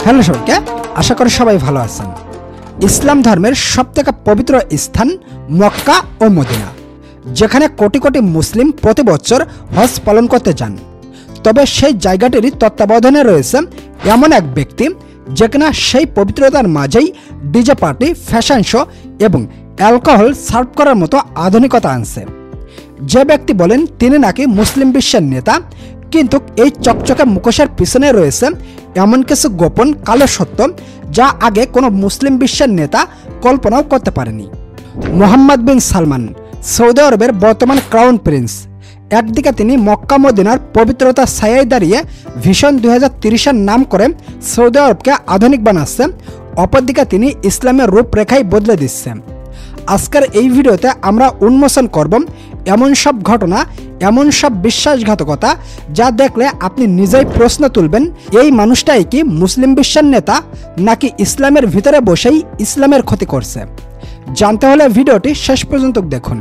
Hello সবাইকে, আশা করি সবাই ভালো আছেন। ইসলাম ধর্মের সবথেকে পবিত্র স্থান মক্কা ও মদিনা, যেখানে কোটি কোটি মুসলিম প্রতি বছর হজ পালন করতে যান। তবে সেই জায়গাটিরই তত্ত্বাবধানে রয়েছে এমন এক ব্যক্তি, যে কিনা সেই পবিত্রতার মাঝেই ডিজে পার্টি, ফ্যাশন শো এবং অ্যালকোহল সার্ভ করার মতো আধুনিকতা আনছে। যে ব্যক্তি বলেন তিনি নাকি মুসলিম বিশ্বের নেতা, কিন্তু এই চকচকে মুখোশের পিছনে রয়েছে এমন কিছু গোপন কালো সত্য, যা আগে কোনো মুসলিম বিশ্বের নেতা কল্পনাও করতে পারেনি। মোহাম্মদ বিন সালমান সৌদি আরবের বর্তমান ক্রাউন প্রিন্স। একদিকে তিনি মক্কা মদিনার পবিত্রতার ছায়ায় দাঁড়িয়ে ভিশন 2030-এর নাম করে সৌদি আরবকে আধুনিক বানাচ্ছে, অপরদিকে তিনি ইসলামের রূপরেখাই বদলে দিচ্ছে। আজকের এই ভিডিওতে আমরা উন্মোচন করব এমন সব ঘটনা, এমন সব বিশ্বাসঘাতকতা, যা দেখলে আপনি নিজেই প্রশ্ন তুলবেন, এই মানুষটাই কি মুসলিম বিশ্বের নেতা, নাকি ইসলামের ভিতরে বসেই ইসলামের ক্ষতি করছে। জানতে হলে ভিডিওটি শেষ পর্যন্ত দেখুন।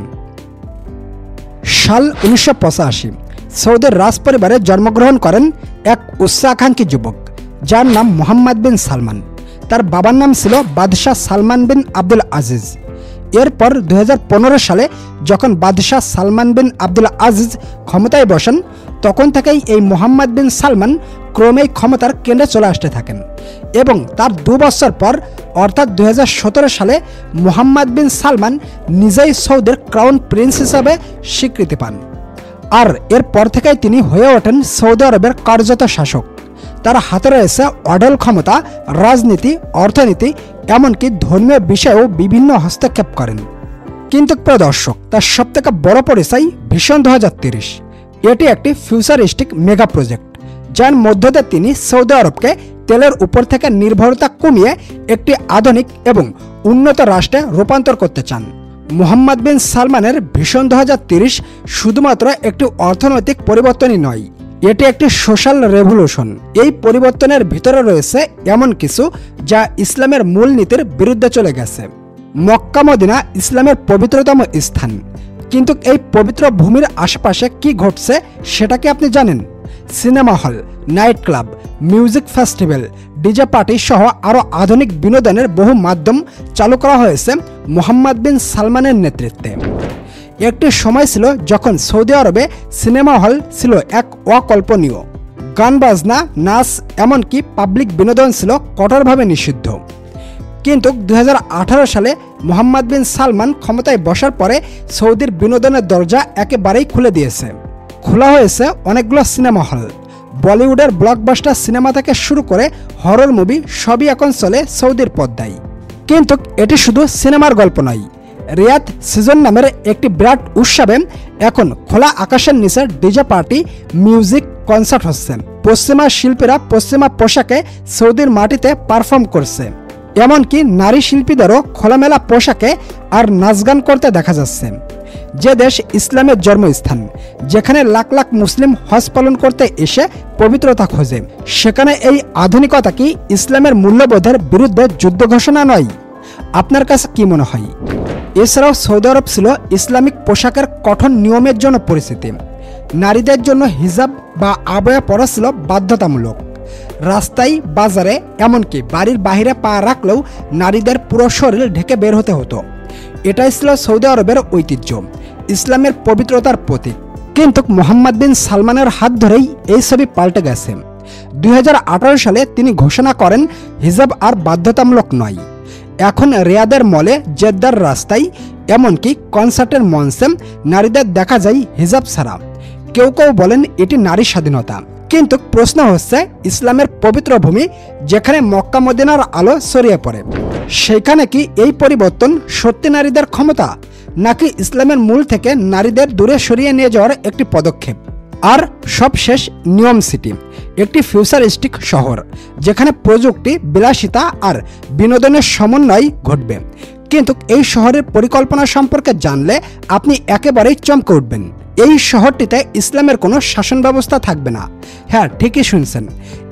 সাল 1985 সৌদির রাজ পরিবারে জন্মগ্রহণ করেন এক উচ্চাকাঙ্ক্ষী যুবক, যার নাম মোহাম্মদ বিন সালমান। তার বাবার নাম ছিল বাদশাহ সালমান বিন আব্দুল আজিজ। এরপর 2015 সালে যখন বাদশাহ সালমান বিন আব্দুল আজিজ ক্ষমতায় বসেন, তখন থেকেই এই মোহাম্মদ বিন সালমান ক্রমেই ক্ষমতার কেন্দ্রে চলে আসতে থাকেন এবং তার 2 বছর পর অর্থাৎ 2017 সালে মোহাম্মদ বিন সালমান নিজেই সৌদির ক্রাউন প্রিন্স হিসাবে স্বীকৃতি পান। আর এরপর থেকেই তিনি হয়ে ওঠেন সৌদি আরবের কার্যত শাসক। তার হাতে রয়েছে অঢেল ক্ষমতা, রাজনীতি, অর্থনীতি, এমনকি ধর্মীয় বিষয়েও বিভিন্ন হস্তক্ষেপ করেন। কিন্তু প্রিয় দর্শক, তার সবথেকে বড় পরিচয় ভিশন 2030। এটি একটি ফিউচারিস্টিক মেগা প্রজেক্ট, যার মধ্য দিয়ে তিনি সৌদি আরবকে তেলের উপর থেকে নির্ভরতা কমিয়ে একটি আধুনিক এবং উন্নত রাষ্ট্রে রূপান্তর করতে চান। মোহাম্মদ বিন সালমানের ভিশন 2030 শুধুমাত্র একটি অর্থনৈতিক পরিবর্তনই নয়, এটি একটি সোশ্যাল রেভলিউশন। এই পরিবর্তনের ভিতরে রয়েছে এমন কিছু যা ইসলামের মূলনীতির বিরুদ্ধে চলে গেছে। মক্কা মদিনা ইসলামের পবিত্রতম স্থান, কিন্তু এই পবিত্র ভূমির আশেপাশে কি ঘটছে সেটা কি আপনি জানেন? Cinema hall, night club, music festival, DJ party সহ আরও আধুনিক বিনোদনের বহু মাধ্যম চালু করা হয়েছে মোহাম্মদ বিন সালমানের নেতৃত্বে। একটি সময় ছিল যখন সৌদি আরবে সিনেমা হল ছিল এক অকল্পনীয়। গান বাজনা, নাচ, এমনকি পাবলিক বিনোদন ছিল কঠোরভাবে নিষিদ্ধ। কিন্তু 2018 সালে মোহাম্মদ বিন সালমান ক্ষমতায় বসার পরে সৌদির বিনোদনের দরজা একেবারেই খুলে দিয়েছে। খোলা হয়েছে অনেকগুলো সিনেমা হল। বলিউডের ব্লকবাস্টার সিনেমা থেকে শুরু করে হরর মুভি সবই এখন চলে সৌদির পর্দায়। কিন্তু এটি শুধু সিনেমার গল্প নয়। রিয়াদ সিজন নামের একটি বিরাট উৎসবে এখন খোলা আকাশের নিচে ডিজে পার্টি, মিউজিক, কনসার্ট হচ্ছে। পশ্চিমা শিল্পীরা পশ্চিমা পোশাকে সৌদির মাটিতে পারফর্ম করছে, এমনকি নারী শিল্পীদেরও খোলামেলা পোশাকে আর নাচ গান করতে দেখা যাচ্ছে। যে দেশ ইসলামের জন্মস্থান, যেখানে লাখ লাখ মুসলিম হজ পালন করতে এসে পবিত্রতা খোঁজে, সেখানে এই আধুনিকতা কি ইসলামের মূল্যবোধের বিরুদ্ধে যুদ্ধ ঘোষণা নয়? আপনার কাছে কি মনে হয়? এছাড়াও সৌদি আরব ছিল ইসলামিক পোশাকের কঠোর নিয়মের জন্য পরিচিত। নারীদের জন্য হিজাব বা আবয়া পরা ছিল বাধ্যতামূলক। রাস্তায়, বাজারে, এমনকি বাড়ির বাইরে পা রাখলেও নারীদের পুরো শরীর ঢেকে বের হতে হতো। এটাই ছিল সৌদি আরবের ঐতিহ্য, ইসলামের পবিত্রতার প্রতীক। কিন্তু মোহাম্মদ বিন সালমানের হাত ধরেই এই ছবি পাল্টে গেছে। 2018 সালে তিনি ঘোষণা করেন হিজাব আর বাধ্যতামূলক নয়। এখন রিয়াদের মলে, জেদ্দার রাস্তায়, এমনকি কনসার্টের মঞ্চে নারীদের দেখা যায় হিজাব ছাড়া। কেউ কেউ বলেন এটি নারী স্বাধীনতা। কিন্তু প্রশ্ন হচ্ছে, ইসলামের পবিত্র ভূমি যেখানে মক্কা মদিনার আলো ছড়িয়ে পড়ে, সেখানে কি এই পরিবর্তন সত্যি নারীদের ক্ষমতা, নাকি ইসলামের মূল থেকে নারীদের দূরে সরিয়ে নিয়ে যাওয়ার একটি পদক্ষেপ? আর সবশেষ, নিয়ম সিটি, একটি ফিউচারিস্টিক শহর যেখানে প্রযুক্তি, বিলাসিতা আর বিনোদনের সমন্বয় ঘটবে। কিন্তু এই শহরের পরিকল্পনা সম্পর্কে জানলে আপনি একেবারেই চমকে উঠবেন। এই শহরটিতে ইসলামের কোনো শাসন ব্যবস্থা থাকবে না। হ্যাঁ, ঠিকই শুনছেন,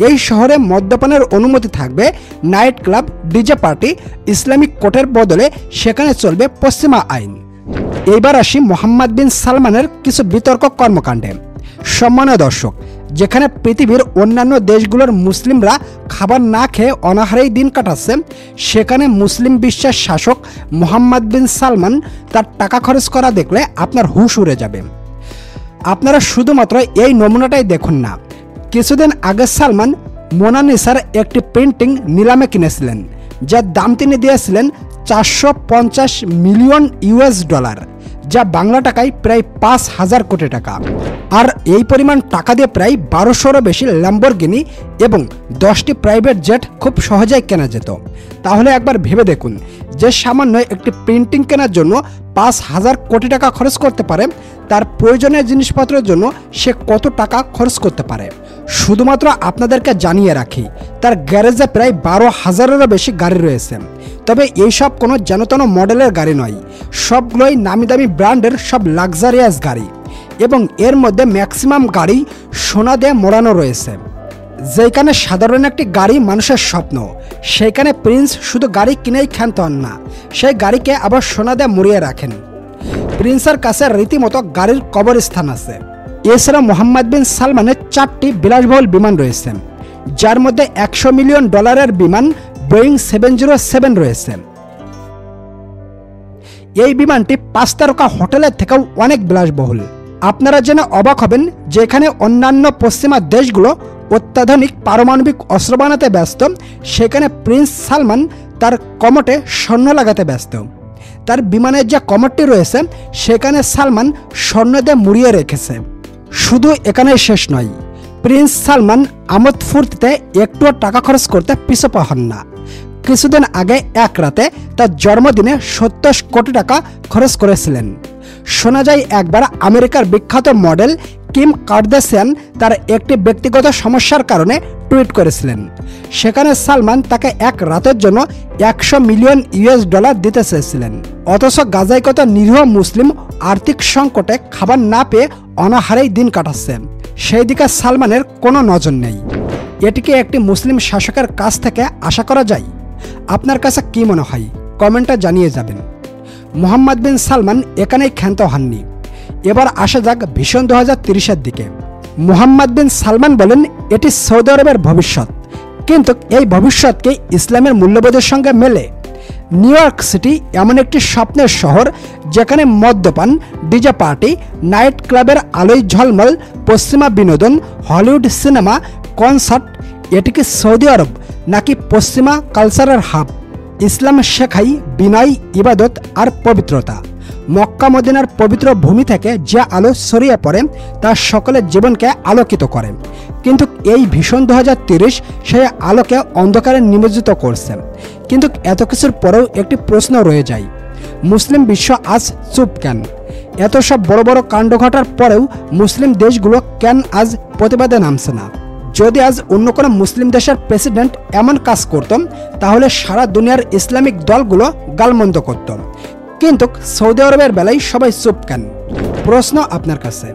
এই শহরে মদ্যপানের অনুমতি থাকবে, night club, DJ party, Islamic কোর্টের বদলে সেখানে চলবে পশ্চিমা আইন। এইবার আসি মোহাম্মদ বিন সালমানের কিছু বিতর্ক কর্মকাণ্ডে। সম্মানীয় দর্শক, যেখানে পৃথিবীর অন্যান্য দেশগুলোর মুসলিমরা খাবার না খেয়ে অনাহারেই দিন কাটাচ্ছে, সেখানে মুসলিম বিশ্বের শাসক মোহাম্মদ বিন সালমান তার টাকা খরচ করা দেখলে আপনার হুঁশ উড়ে যাবে। আপনারা শুধুমাত্র এই নমুনাটাই দেখুন না, কিছুদিন আগে সালমান মোনালিসার একটি পেন্টিং নিলামে কিনেছিলেন, যার দাম তিনি দিয়েছিলেন 450 মিলিয়ন ইউএস ডলার, যা বাংলা টাকায় প্রায় 5,000 কোটি টাকা। আর এই পরিমাণ টাকা দিয়ে প্রায় 1200-এরও বেশি ল্যাম্বরগিনি এবং 10টি প্রাইভেট জেট খুব সহজেই কেনা যেত। তাহলে একবার ভেবে দেখুন, যে সামান্য একটি প্রিন্টিং কেনার জন্য 5,000 কোটি টাকা খরচ করতে পারে, তার প্রয়োজনীয় জিনিসপত্রের জন্য সে কত টাকা খরচ করতে পারে। শুধুমাত্র আপনাদেরকে জানিয়ে রাখি, তার গ্যারেজে প্রায় 12,000-এরও বেশি গাড়ি রয়েছে। তবে এইসব কোনো যেনতেন মডেলের গাড়ি নয়, সবগুলোই নামি দামি ব্র্যান্ডের সব লাক্সারিয়াস গাড়ি, এবং এর মধ্যে ম্যাক্সিমাম গাড়ি সোনা দিয়ে মোড়ানো রয়েছে। যেখানে সাধারণ একটি গাড়ি মানুষের স্বপ্ন, সেখানে প্রিন্স শুধু গাড়ি কিনেই ক্ষান্ত হন না, সেই গাড়িকে আবার সোনা দিয়ে মুড়িয়ে রাখেন। প্রিন্সের কাছে রীতিমতো গাড়ির কবরস্থান আছে। এছাড়া মোহাম্মদ বিন সালমানের 4টি বিলাসবহুল বিমান রয়েছে, যার মধ্যে 100 মিলিয়ন ডলারের বিমান বোয়িং 707 রয়েছে। এই বিমানটি 5 তারকা হোটেলের থেকেও অনেক বিলাসবহুল। আপনারা জেনে অবাক হবেন, যেখানে অন্যান্য পশ্চিমা দেশগুলো অত্যাধুনিক পারমাণবিক অস্ত্র বানাতে ব্যস্ত, সেখানে প্রিন্স সালমান তার কমটে স্বর্ণ লাগাতে ব্যস্ত। তার বিমানের যে কমরটি রয়েছে, সেখানে সালমান স্বর্ণ দিয়ে মুড়িয়ে রেখেছে। শুধু এখানেই শেষ নয়, প্রিন্স সালমান আমোদ ফুর্তিতে একটুও টাকা খরচ করতে পিছপা হন না। কিছুদিন আগে এক রাতে তার জন্মদিনে 70 কোটি টাকা খরচ করেছিলেন। শোনা যায় একবার আমেরিকার বিখ্যাত মডেল কিম কার্দাশিয়ান তার একটি ব্যক্তিগত সমস্যার কারণে টুইট করেছিলেন। সেখানে সালমান তাকে এক রাতের জন্য 100 মিলিয়ন ইউএস ডলার দিতে চেয়েছিলেন। অথচ গাজায় কত নিরীহ মুসলিম আর্থিক সংকটে খাবার না পেয়ে অনাহারেই দিন কাটাচ্ছে, সেই দিকে সালমানের কোনো নজর নেই। এটিকে একটি মুসলিম শাসকের কাছ থেকে আশা করা যায়? আপনার কাছে কি মনে হয়, কমেন্টে জানিয়ে যাবেন। মোহাম্মদ বিন সালমান এখানেই ক্ষান্ত হননি। এবার আসা যাক ভিশন 2030-এর দিকে। মোহাম্মদ বিন সালমান বলেন, এটি সৌদি আরবের ভবিষ্যৎ, কিন্তু এই ভবিষ্যৎকে ইসলামের মূল্যবোধের সঙ্গে মেলে। নিউ ইয়র্ক সিটি এমন একটি স্বপ্নের শহর, যেখানে মদ্যপান, ডিজে পার্টি, নাইট ক্লাবের আলোয় ঝলমল, পশ্চিমা বিনোদন, হলিউড সিনেমা, কনসার্ট। এটি কি সৌদি আরব নাকি পশ্চিমা কালচারের হাব? ইসলাম শেখাই বিনয়, ইবাদত আর পবিত্রতা। মক্কা মদিনার পবিত্র ভূমি থেকে যে আলো ছড়িয়ে পড়ে, তা সকলের জীবনকে আলোকিত করে। কিন্তু এই ভিশন 2030 সেই আলোকে অন্ধকারে নিমজ্জিত করছে। কিন্তু এত কিছুর পরেও একটি প্রশ্ন রয়ে যায়, মুসলিম বিশ্ব আজ চুপ কেন? এত সব বড় বড় কাণ্ড ঘটার পরেও মুসলিম দেশগুলো কেন আজ প্রতিবাদে নামছে না? যদি আজ অন্য কোনো মুসলিম দেশের প্রেসিডেন্ট এমন কাজ করত, তাহলে সারা দুনিয়ার ইসলামিক দলগুলো গালমন্দ করত। কিন্তু সৌদি আরবের বেলায় সবাই চুপ কেন? প্রশ্ন আপনার কাছে।